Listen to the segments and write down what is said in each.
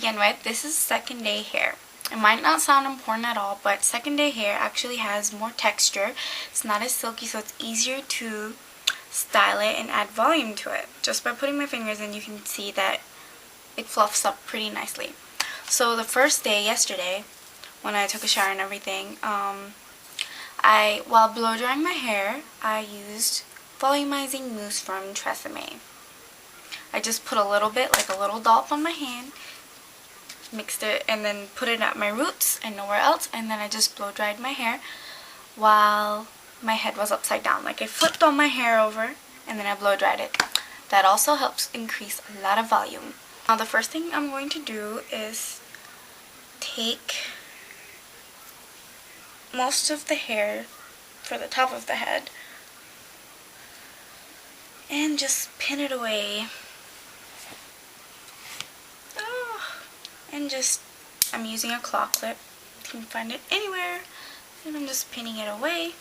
begin with, this is second day hair. It might not sound important at all, but second day hair actually has more texture. It's not as silky, so it's easier to style it and add volume to it. Just by putting my fingers in, you can see that it fluffs up pretty nicely. So the first day, yesterday, when I took a shower and everything, while blow drying my hair, I used volumizing mousse from Tresemme. I just put a little bit, like a little dollop on my hand, mixed it, and then put it at my roots and nowhere else, and then I just blow dried my hair while my head was upside down. Like I flipped all my hair over and then I blow dried it. That also helps increase a lot of volume. Now the first thing I'm going to do is take most of the hair for the top of the head and just pin it away. And I'm using a claw clip. You can find it anywhere. And I'm just pinning it away.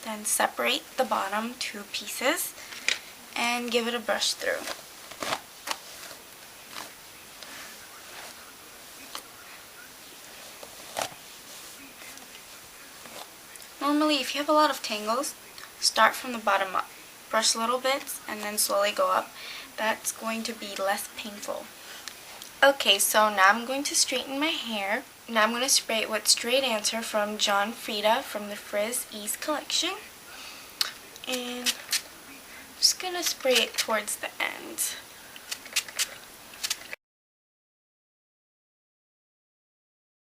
Then separate the bottom 2 pieces and give it a brush through. Normally, if you have a lot of tangles, start from the bottom up. Brush little bits and then slowly go up. That's going to be less painful. Okay, so now I'm going to straighten my hair. Now I'm going to spray it with Straight Answer from John Frieda from the Frizz Ease collection. And I'm just going to spray it towards the end.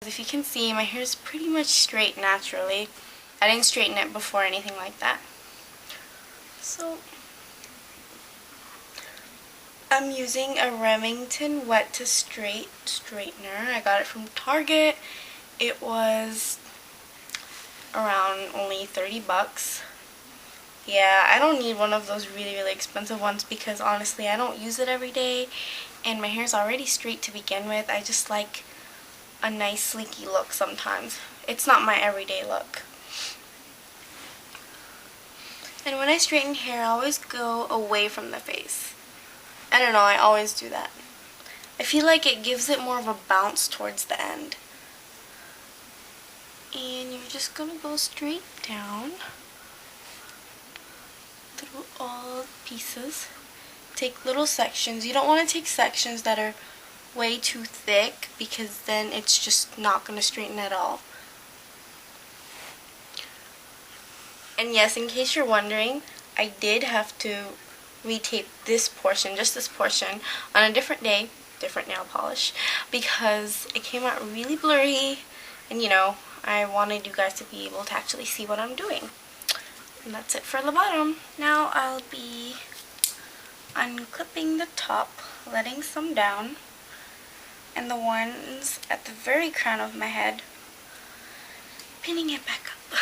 If you can see, my hair is pretty much straight naturally. I didn't straighten it before or anything like that. So I'm using a Remington Wet to Straight straightener. I got it from Target. It was around only 30 bucks. Yeah, I don't need one of those really expensive ones because honestly I don't use it every day and my hair's already straight to begin with. I just like a nice sleeky look sometimes. It's not my everyday look. And when I straighten hair, I always go away from the face. I don't know, I always do that. I feel like it gives it more of a bounce towards the end. And you're just going to go straight down through all pieces. Take little sections. You don't want to take sections that are way too thick because then it's just not going to straighten at all. And yes, in case you're wondering, I did have to retape this portion, just this portion, on a different day, different nail polish, because it came out really blurry, and you know, I wanted you guys to be able to actually see what I'm doing. And that's it for the bottom. Now I'll be unclipping the top, letting some down, and the ones at the very crown of my head, pinning it back up.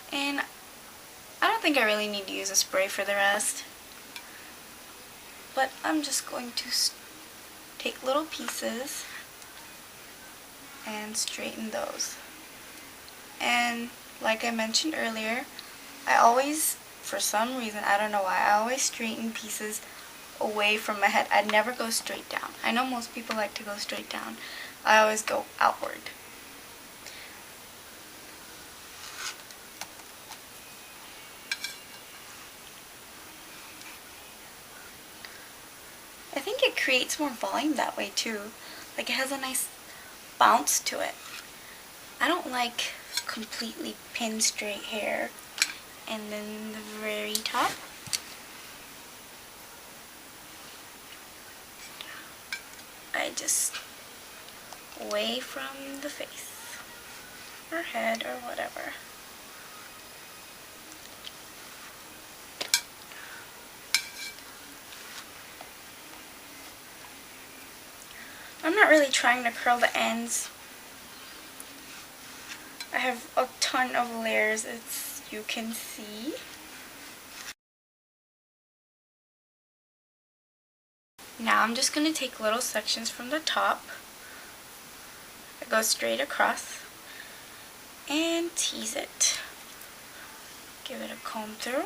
And I don't think I really need to use a spray for the rest, but I'm just going to take little pieces and straighten those. And like I mentioned earlier, I always, for some reason, I don't know why, I always straighten pieces away from my head. I never go straight down. I know most people like to go straight down. I always go outward. I think it creates more volume that way too. Like it has a nice bounce to it. I don't like completely pin straight hair. And then the very top. I just away from the face or head or whatever. I'm not really trying to curl the ends. I have a ton of layers, as you can see. Now I'm just going to take little sections from the top. I go straight across and tease it. Give it a comb through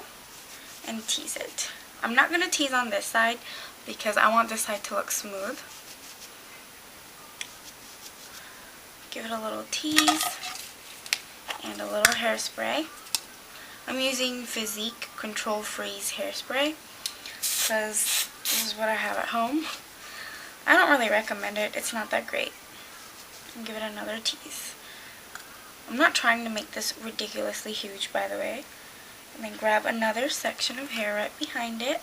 and tease it. I'm not going to tease on this side because I want this side to look smooth. Give it a little tease and a little hairspray. I'm using Physique Control Freeze hairspray because this is what I have at home. I don't really recommend it. It's not that great. And give it another tease. I'm not trying to make this ridiculously huge, by the way. And then grab another section of hair right behind it.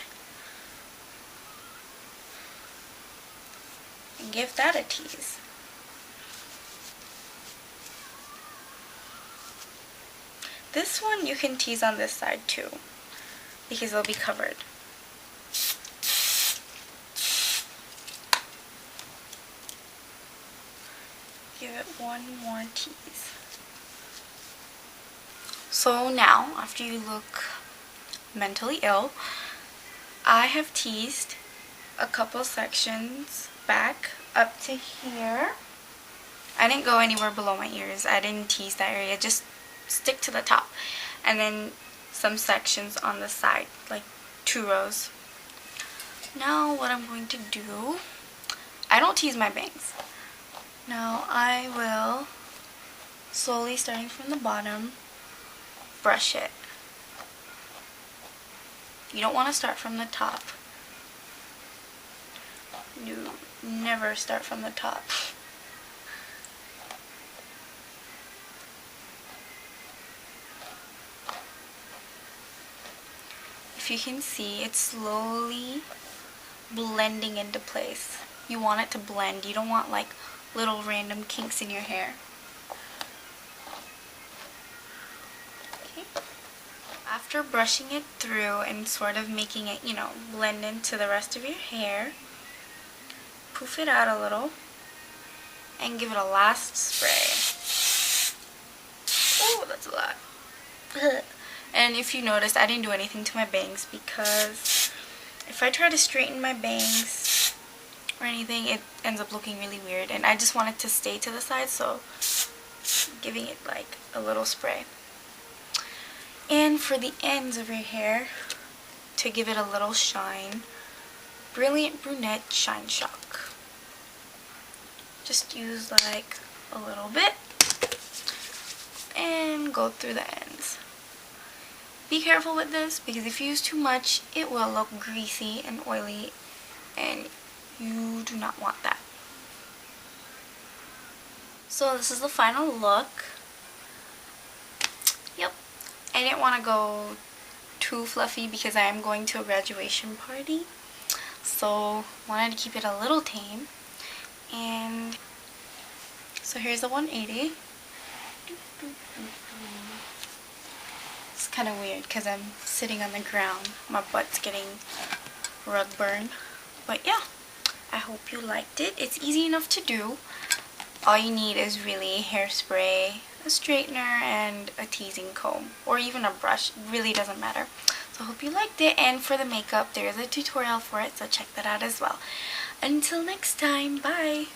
And give that a tease. This one you can tease on this side too, because it'll be covered. Give it one more tease. So now, after you look mentally ill, I have teased a couple sections back up to here. I didn't go anywhere below my ears. I didn't tease that area, just stick to the top. And then some sections on the side, like 2 rows. Now what I'm going to do, I don't tease my bangs. Now I will, slowly starting from the bottom, brush it. You don't want to start from the top. You never start from the top. If you can see, it's slowly blending into place. You want it to blend. You don't want like little random kinks in your hair. Okay. After brushing it through and sort of making it, blend into the rest of your hair, poof it out a little and give it a last spray. Oh, that's a lot. And if you notice, I didn't do anything to my bangs because if I try to straighten my bangs or anything, it ends up looking really weird. And I just want it to stay to the side, so giving it like a little spray. And for the ends of your hair, to give it a little shine, Brilliant Brunette Shine Shock. Just use like a little bit and go through the ends. Be careful with this because if you use too much, it will look greasy and oily, and you do not want that. So this is the final look. Yep. I didn't want to go too fluffy because I am going to a graduation party. So wanted to keep it a little tame. And so here's the 180. It's kind of weird because I'm sitting on the ground. My butt's getting rug burn. But yeah, I hope you liked it. It's easy enough to do. All you need is really hairspray, a straightener, and a teasing comb. Or even a brush. It really doesn't matter. So I hope you liked it. And for the makeup, there's a tutorial for it. So check that out as well. Until next time, bye!